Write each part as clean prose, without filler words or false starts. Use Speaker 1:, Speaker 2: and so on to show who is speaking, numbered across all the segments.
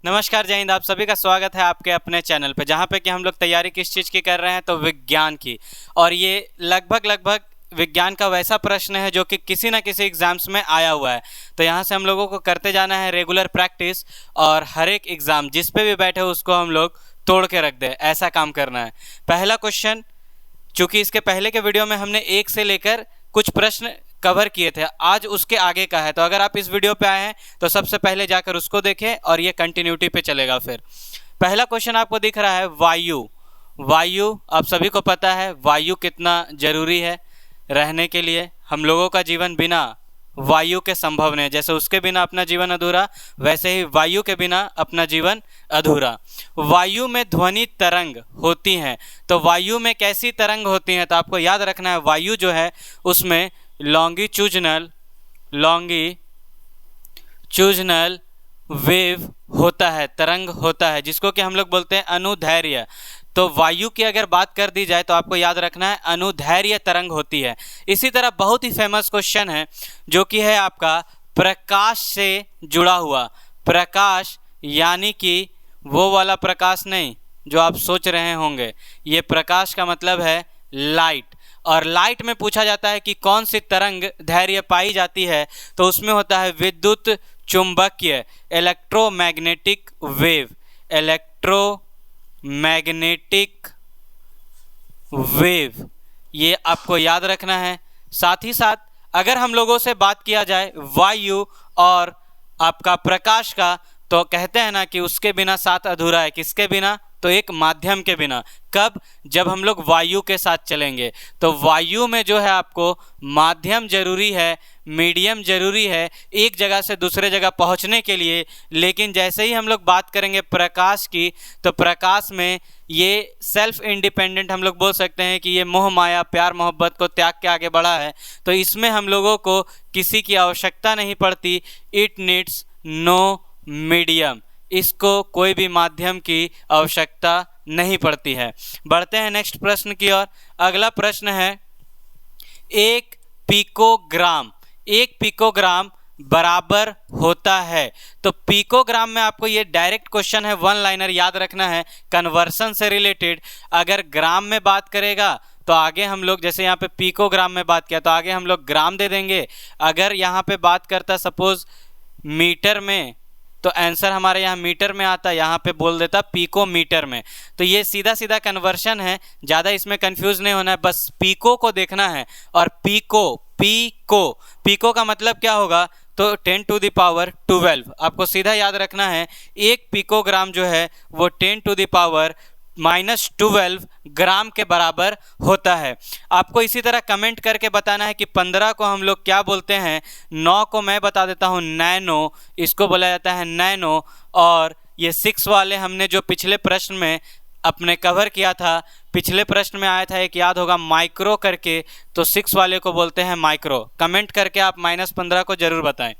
Speaker 1: नमस्कार, जय हिंद। आप सभी का स्वागत है आपके अपने चैनल पे, जहाँ पे कि हम लोग तैयारी किस चीज़ की कर रहे हैं, तो विज्ञान की। और ये लगभग विज्ञान का वैसा प्रश्न है जो कि किसी न किसी एग्जाम्स में आया हुआ है। तो यहाँ से हम लोगों को करते जाना है रेगुलर प्रैक्टिस, और हर एक एग्ज़ाम जिस पे भी बैठे उसको हम लोग तोड़ के रख दे, ऐसा काम करना है। पहला क्वेश्चन, चूँकि इसके पहले के वीडियो में हमने 1 से लेकर कुछ प्रश्न कवर किए थे, आज उसके आगे का है। तो अगर आप इस वीडियो पे आए हैं तो सबसे पहले जाकर उसको देखें और ये कंटिन्यूटी पे चलेगा। फिर पहला क्वेश्चन आपको दिख रहा है वायु। वायु आप सभी को पता है वायु कितना जरूरी है रहने के लिए। हम लोगों का जीवन बिना वायु के संभव नहीं है। जैसे उसके बिना अपना जीवन अधूरा, वैसे ही वायु के बिना अपना जीवन अधूरा। वायु में ध्वनि तरंग होती हैं, तो वायु में कैसी तरंग होती हैं? तो आपको याद रखना है वायु जो है उसमें लॉन्गिट्यूजनल वेव होता है, तरंग होता है, जिसको कि हम लोग बोलते हैं अनुदैर्घ्य। तो वायु की अगर बात कर दी जाए तो आपको याद रखना है अनुदैर्घ्य तरंग होती है। इसी तरह बहुत ही फेमस क्वेश्चन है जो कि है आपका प्रकाश से जुड़ा हुआ। प्रकाश यानी कि वो वाला प्रकाश नहीं जो आप सोच रहे होंगे, ये प्रकाश का मतलब है लाइट। और लाइट में पूछा जाता है कि कौन सी तरंग दैर्घ्य पाई जाती है, तो उसमें होता है विद्युत चुंबकीय, इलेक्ट्रोमैग्नेटिक वेव। इलेक्ट्रोमैग्नेटिक वेव, ये आपको याद रखना है। साथ ही साथ अगर हम लोगों से बात किया जाए वायु और आपका प्रकाश का, तो कहते हैं ना कि उसके बिना साथ अधूरा है। किसके बिना? तो एक माध्यम के बिना। कब? जब हम लोग वायु के साथ चलेंगे। तो वायु में जो है आपको माध्यम जरूरी है, मीडियम जरूरी है एक जगह से दूसरे जगह पहुंचने के लिए। लेकिन जैसे ही हम लोग बात करेंगे प्रकाश की, तो प्रकाश में ये सेल्फ इंडिपेंडेंट हम लोग बोल सकते हैं कि ये मोह माया प्यार मोहब्बत को त्याग के आगे बढ़ा है। तो इसमें हम लोगों को किसी की आवश्यकता नहीं पड़ती। इट नीड्स नो मीडियम, इसको कोई भी माध्यम की आवश्यकता नहीं पड़ती है। बढ़ते हैं नेक्स्ट प्रश्न की ओर। अगला प्रश्न है 1 पिकोग्राम। 1 पिकोग्राम बराबर होता है। तो पिकोग्राम में आपको ये डायरेक्ट क्वेश्चन है, वन लाइनर याद रखना है, कन्वर्सन से रिलेटेड। अगर ग्राम में बात करेगा तो आगे हम लोग, जैसे यहाँ पे पिकोग्राम में बात किया तो आगे हम लोग ग्राम दे देंगे। अगर यहाँ पे बात करता सपोज मीटर में, तो आंसर हमारे यहाँ मीटर में आता, यहाँ पे बोल देता पीको मीटर में। तो ये सीधा सीधा कन्वर्शन है, ज़्यादा इसमें कंफ्यूज नहीं होना है, बस पीको को देखना है। और पीको का मतलब क्या होगा? तो 10 टू द पावर 12। आपको सीधा याद रखना है 1 पिकोग्राम जो है वो 10 टू द पावर -12 ग्राम के बराबर होता है। आपको इसी तरह कमेंट करके बताना है कि 15 को हम लोग क्या बोलते हैं। 9 को मैं बता देता हूँ नैनो, इसको बोला जाता है नैनो। और ये 6 वाले हमने जो पिछले प्रश्न में अपने कवर किया था, पिछले प्रश्न में आया था एक, याद होगा माइक्रो करके, तो 6 वाले को बोलते हैं माइक्रो। कमेंट करके आप -15 को जरूर बताएं।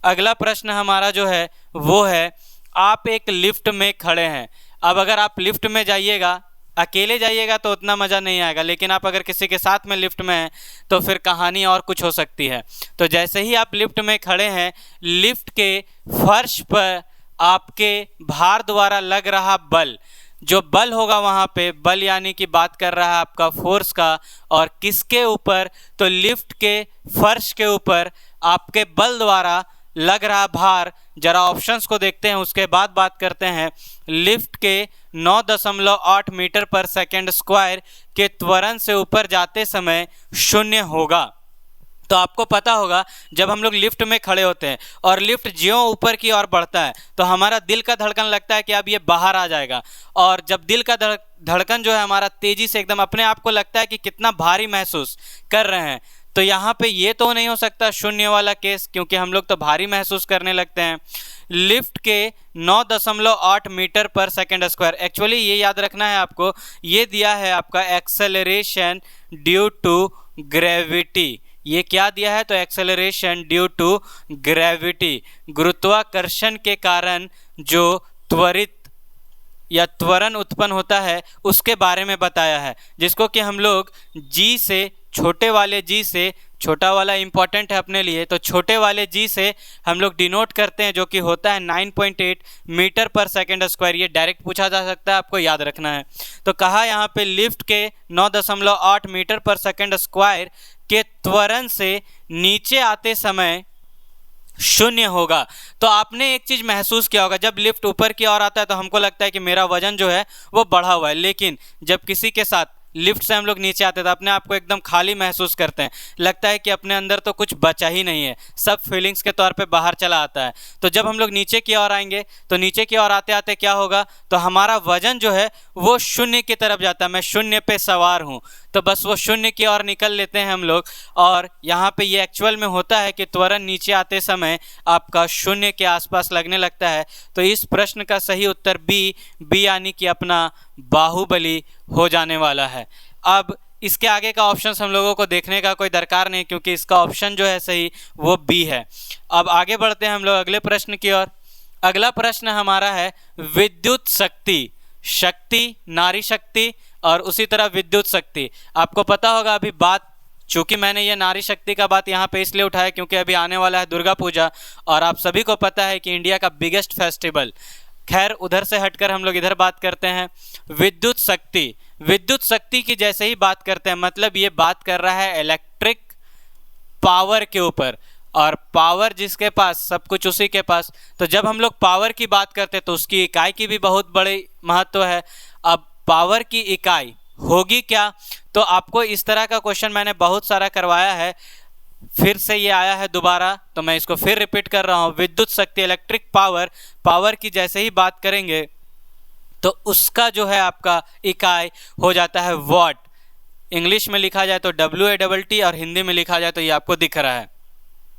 Speaker 1: अगला प्रश्न हमारा जो है वो है, आप एक लिफ्ट में खड़े हैं। अब अगर आप लिफ्ट में जाइएगा, अकेले जाइएगा तो उतना मज़ा नहीं आएगा, लेकिन आप अगर किसी के साथ में लिफ्ट में हैं तो फिर कहानी और कुछ हो सकती है। तो जैसे ही आप लिफ्ट में खड़े हैं, लिफ्ट के फर्श पर आपके भार द्वारा लग रहा बल, जो बल होगा वहाँ पे, बल यानी कि बात कर रहा है आपका फोर्स का, और किसके ऊपर? तो लिफ्ट के फर्श के ऊपर आपके बल द्वारा लग रहा भार। जरा ऑप्शंस को देखते हैं, उसके बाद बात करते हैं। लिफ्ट के 9.8 मीटर पर सेकेंड स्क्वायर के त्वरण से ऊपर जाते समय 0 होगा। तो आपको पता होगा जब हम लोग लिफ्ट में खड़े होते हैं और लिफ्ट ज्यों ऊपर की ओर बढ़ता है तो हमारा दिल का धड़कन लगता है कि अब ये बाहर आ जाएगा। और जब दिल का धड़कन जो है हमारा तेजी से एकदम अपने आप को लगता है कि कितना भारी महसूस कर रहे हैं। तो यहाँ पे ये तो नहीं हो सकता 0 वाला केस, क्योंकि हम लोग तो भारी महसूस करने लगते हैं। लिफ्ट के 9.8 मीटर पर सेकेंड स्क्वायर, एक्चुअली ये याद रखना है आपको, ये दिया है आपका एक्सेलरेशन ड्यू टू ग्रेविटी। ये क्या दिया है? तो एक्सेलरेशन ड्यू टू ग्रेविटी, गुरुत्वाकर्षण के कारण जो त्वरित या त्वरण उत्पन्न होता है उसके बारे में बताया है, जिसको कि हम लोग जी से, छोटे वाले जी से छोटा वाला इंपॉर्टेंट है अपने लिए, तो छोटे वाले जी से हम लोग डिनोट करते हैं, जो कि होता है 9.8 मीटर पर सेकेंड स्क्वायर। ये डायरेक्ट पूछा जा सकता है, आपको याद रखना है। तो कहा यहाँ पे लिफ्ट के 9.8 मीटर पर सेकेंड स्क्वायर के त्वरण से नीचे आते समय शून्य होगा। तो आपने एक चीज महसूस किया होगा, जब लिफ्ट ऊपर की ओर आता है तो हमको लगता है कि मेरा वजन जो है वो बढ़ा हुआ है, लेकिन जब किसी के साथ लिफ्ट से हम लोग नीचे आते हैं तो अपने आप को एकदम खाली महसूस करते हैं, लगता है कि अपने अंदर तो कुछ बचा ही नहीं है, सब फीलिंग्स के तौर पे बाहर चला आता है। तो जब हम लोग नीचे की ओर आएंगे तो नीचे की ओर आते आते क्या होगा, तो हमारा वजन जो है वो शून्य की तरफ जाता है। मैं शून्य पे सवार हूँ, तो बस वो शून्य की ओर निकल लेते हैं हम लोग। और यहाँ पे ये एक्चुअल में होता है कि त्वरण नीचे आते समय आपका शून्य के आसपास लगने लगता है। तो इस प्रश्न का सही उत्तर बी यानी कि अपना बाहुबली हो जाने वाला है। अब इसके आगे का ऑप्शन हम लोगों को देखने का कोई दरकार नहीं, क्योंकि इसका ऑप्शन जो है सही वो बी है। अब आगे बढ़ते हैं हम लोग अगले प्रश्न की ओर। अगला प्रश्न हमारा है विद्युत शक्ति। शक्ति, नारी शक्ति और उसी तरह विद्युत शक्ति। आपको पता होगा अभी बात, चूंकि मैंने ये नारी शक्ति का बात यहाँ पे इसलिए उठाया क्योंकि अभी आने वाला है दुर्गा पूजा, और आप सभी को पता है कि इंडिया का बिगेस्ट फेस्टिवल। खैर उधर से हटकर हम लोग इधर बात करते हैं विद्युत शक्ति। विद्युत शक्ति की जैसे ही बात करते हैं, मतलब ये बात कर रहा है इलेक्ट्रिक पावर के ऊपर, और पावर जिसके पास सब कुछ उसी के पास। तो जब हम लोग पावर की बात करते हैं तो उसकी इकाई की भी बहुत बड़ी महत्व है। अब पावर की इकाई होगी क्या, तो आपको इस तरह का क्वेश्चन मैंने बहुत सारा करवाया है, फिर से ये आया है दोबारा, तो मैं इसको फिर रिपीट कर रहा हूँ। विद्युत शक्ति, इलेक्ट्रिक पावर, पावर की जैसे ही बात करेंगे तो उसका जो है आपका इकाई हो जाता है वॉट। इंग्लिश में लिखा जाए तो WATT और हिंदी में लिखा जाए तो ये आपको दिख रहा है।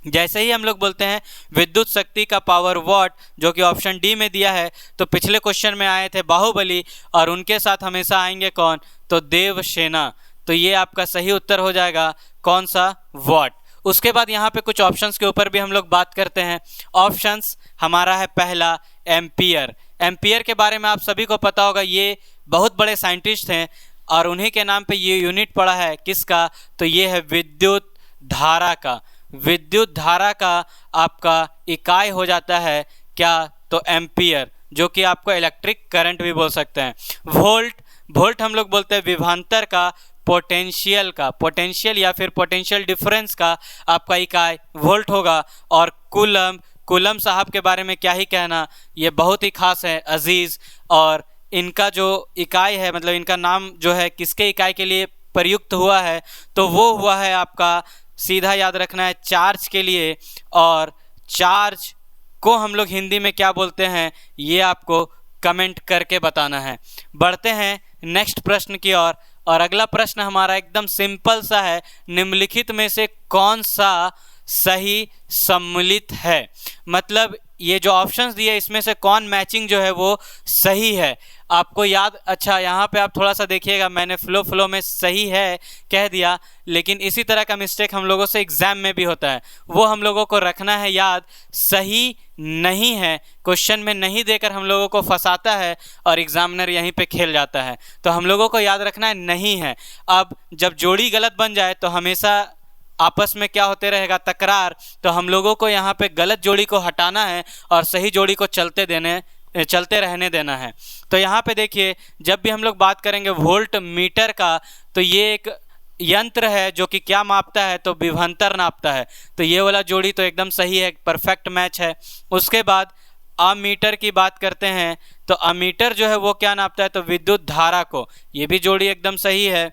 Speaker 1: जैसे ही हम लोग बोलते हैं विद्युत शक्ति का पावर वॉट, जो कि ऑप्शन डी में दिया है, तो पिछले क्वेश्चन में आए थे बाहुबली, और उनके साथ हमेशा आएंगे कौन, तो देवसेना। तो ये आपका सही उत्तर हो जाएगा कौन सा, वॉट। उसके बाद यहाँ पे कुछ ऑप्शंस के ऊपर भी हम लोग बात करते हैं। ऑप्शंस हमारा है पहला एम्पियर। एम्पियर के बारे में आप सभी को पता होगा, ये बहुत बड़े साइंटिस्ट हैं और उन्हीं के नाम पे ये यूनिट पड़ा है किसका, तो ये है विद्युत धारा का। विद्युत धारा का आपका इकाई हो जाता है क्या, तो एम्पियर, जो कि आपको इलेक्ट्रिक करंट भी बोल सकते हैं। वोल्ट, वोल्ट हम लोग बोलते हैं विभवांतर का, पोटेंशियल का, पोटेंशियल या फिर पोटेंशियल डिफरेंस का आपका इकाई वोल्ट होगा। और कूलम, कूलम साहब के बारे में क्या ही कहना, ये बहुत ही खास है अजीज़, और इनका जो इकाई है, मतलब इनका नाम जो है किसके इकाई के लिए प्रयुक्त हुआ है, तो वो हुआ है आपका, सीधा याद रखना है, चार्ज के लिए। और चार्ज को हम लोग हिंदी में क्या बोलते हैं ये आपको कमेंट करके बताना है। बढ़ते हैं नेक्स्ट प्रश्न की ओर। और अगला प्रश्न हमारा एकदम सिंपल सा है, निम्नलिखित में से कौन सा सही सम्मिलित है। मतलब ये जो ऑप्शंस दिए इसमें से कौन मैचिंग जो है वो सही है, आपको याद। अच्छा यहाँ पे आप थोड़ा सा देखिएगा, मैंने फ्लो में सही है कह दिया, लेकिन इसी तरह का मिस्टेक हम लोगों से एग्जाम में भी होता है, वो हम लोगों को रखना है याद। सही नहीं है, क्वेश्चन में नहीं देकर हम लोगों को फंसाता है और एग्जामिनर यहीं पे खेल जाता है, तो हम लोगों को याद रखना है नहीं है। अब जब जोड़ी गलत बन जाए तो हमेशा आपस में क्या होते रहेगा, तकरार। तो हम लोगों को यहाँ पे गलत जोड़ी को हटाना है और सही जोड़ी को चलते रहने देना है। तो यहाँ पे देखिए, जब भी हम लोग बात करेंगे वोल्ट मीटर का, तो ये एक यंत्र है जो कि क्या मापता है, तो विभवांतर नापता है। तो ये वाला जोड़ी तो एकदम सही है, परफेक्ट मैच है। उसके बाद अमीटर की बात करते हैं, तो अमीटर जो है वो क्या नापता है, तो विद्युत धारा को, ये भी जोड़ी एकदम सही है।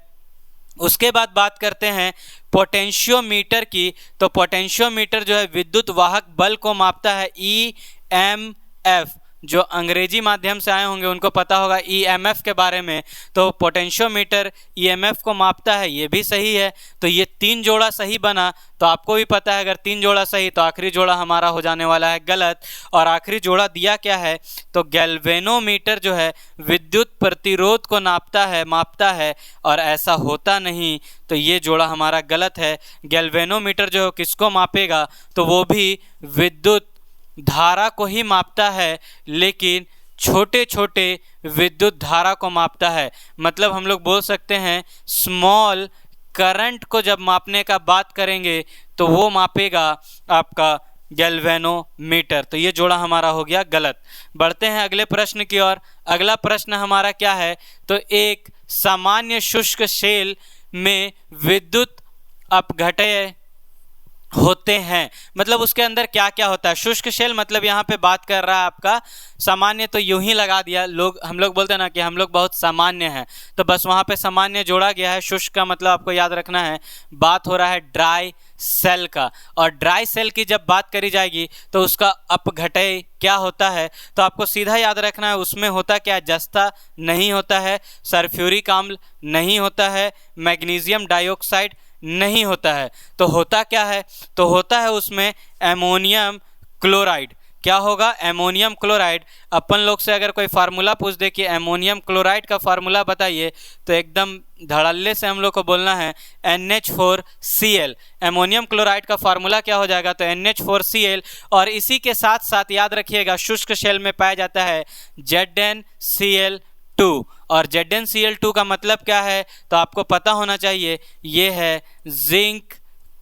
Speaker 1: उसके बाद बात करते हैं पोटेंशियोमीटर की, तो पोटेंशियोमीटर जो है विद्युत वाहक बल को मापता है, EMF। जो अंग्रेजी माध्यम से आए होंगे उनको पता होगा EMF के बारे में, तो पोटेंशियोमीटर EMF को मापता है, ये भी सही है। तो ये 3 जोड़ा सही बना। तो आपको भी पता है अगर 3 जोड़ा सही तो आखिरी जोड़ा हमारा हो जाने वाला है गलत। और आखिरी जोड़ा दिया क्या है, तो गैल्वेनोमीटर जो है विद्युत प्रतिरोध को मापता है, और ऐसा होता नहीं, तो ये जोड़ा हमारा गलत है। गैल्वेनोमीटर जो है किसको मापेगा, तो वो भी विद्युत धारा को ही मापता है, लेकिन छोटे छोटे विद्युत धारा को मापता है। मतलब हम लोग बोल सकते हैं स्मॉल करंट को जब मापने का बात करेंगे तो वो मापेगा आपका गैल्वेनोमीटर। तो ये जोड़ा हमारा हो गया गलत। बढ़ते हैं अगले प्रश्न की ओर। अगला प्रश्न हमारा क्या है, तो एक सामान्य शुष्क शेल में विद्युत अपघटय होते हैं, मतलब उसके अंदर क्या क्या होता है। शुष्क शेल मतलब यहाँ पे बात कर रहा है आपका, सामान्य तो यूं ही लगा दिया, हम लोग बोलते हैं ना कि हम लोग बहुत सामान्य हैं, तो बस वहाँ पे सामान्य जोड़ा गया है। शुष्क का मतलब आपको याद रखना है, बात हो रहा है ड्राई सेल का। और ड्राई सेल की जब बात करी जाएगी तो उसका अपघटय क्या होता है, तो आपको सीधा याद रखना है उसमें होता क्या, जस्ता नहीं होता है, सल्फ्यूरिक अम्ल नहीं होता है, मैग्नीशियम डाइऑक्साइड नहीं होता है। तो होता क्या है, तो होता है उसमें एमोनियम क्लोराइड। क्या होगा, एमोनियम क्लोराइड। अपन लोग से अगर कोई फार्मूला पूछ दे कि एमोनियम क्लोराइड का फार्मूला बताइए, तो एकदम धड़ल्ले से हम लोग को बोलना है NH4Cl। एमोनियम क्लोराइड का फार्मूला क्या हो जाएगा, तो NH4Cl। और इसी के साथ साथ याद रखिएगा शुष्क शेल में पाया जाता है ZnCl2। और ZnCl2 का मतलब क्या है, तो आपको पता होना चाहिए, ये है जिंक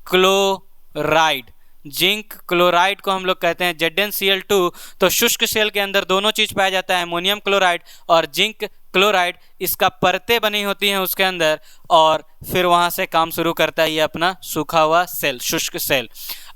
Speaker 1: क्लोराइड। जिंक क्लोराइड को हम लोग कहते हैं ZnCl2। तो शुष्क शेल के अंदर दोनों चीज़ पाया जाता है, अमोनियम क्लोराइड और जिंक क्लोराइड। इसका परतें बनी होती हैं उसके अंदर, और फिर वहाँ से काम शुरू करता है ये अपना सूखा हुआ सेल, शुष्क सेल।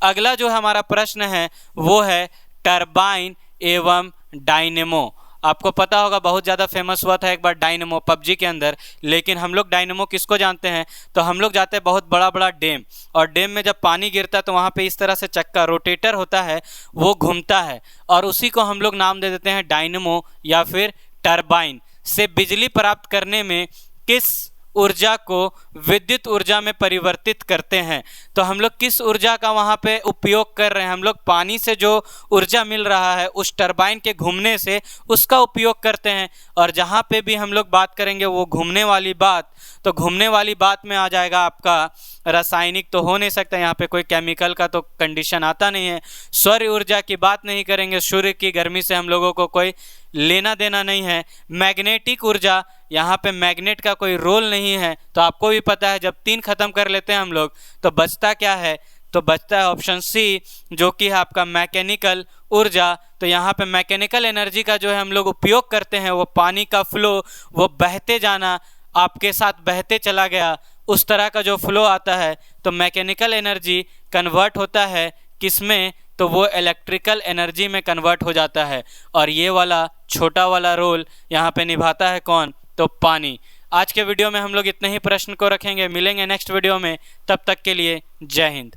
Speaker 1: अगला जो हमारा प्रश्न है वो है टरबाइन एवं डायनेमो। आपको पता होगा बहुत ज़्यादा फेमस हुआ था एक बार डायनेमो पबजी के अंदर, लेकिन हम लोग डायनेमो किसको जानते हैं, तो हम लोग जाते हैं बहुत बड़ा बड़ा डैम, और डैम में जब पानी गिरता है तो वहाँ पे इस तरह से चक्का रोटेटर होता है, वो घूमता है, और उसी को हम लोग नाम दे देते हैं डायनेमो या फिर टरबाइन। से बिजली प्राप्त करने में किस ऊर्जा को विद्युत ऊर्जा में परिवर्तित करते हैं, तो हम लोग किस ऊर्जा का वहाँ पे उपयोग कर रहे हैं, हम लोग पानी से जो ऊर्जा मिल रहा है उस टरबाइन के घूमने से उसका उपयोग करते हैं। और जहाँ पे भी हम लोग बात करेंगे वो घूमने वाली बात, तो घूमने वाली बात में आ जाएगा आपका रासायनिक तो हो नहीं सकता, यहाँ पे कोई केमिकल का तो कंडीशन आता नहीं है। सौर ऊर्जा की बात नहीं करेंगे, सूर्य की गर्मी से हम लोगों को कोई लेना देना नहीं है। मैग्नेटिक ऊर्जा, यहाँ पे मैग्नेट का कोई रोल नहीं है, तो आपको भी पता है जब 3 खत्म कर लेते हैं हम लोग तो बचता क्या है, तो बचता है ऑप्शन सी, जो कि है आपका मैकेनिकल ऊर्जा। तो यहाँ पे मैकेनिकल एनर्जी का जो है हम लोग उपयोग करते हैं, वो पानी का फ्लो, वो बहते जाना, आपके साथ बहते चला गया, उस तरह का जो फ्लो आता है, तो मैकेनिकल एनर्जी कन्वर्ट होता है किसमें, तो वो इलेक्ट्रिकल एनर्जी में कन्वर्ट हो जाता है। और ये वाला छोटा वाला रोल यहाँ पे निभाता है कौन, तो पानी। आज के वीडियो में हम लोग इतने ही प्रश्न को रखेंगे, मिलेंगे नेक्स्ट वीडियो में, तब तक के लिए जय हिंद।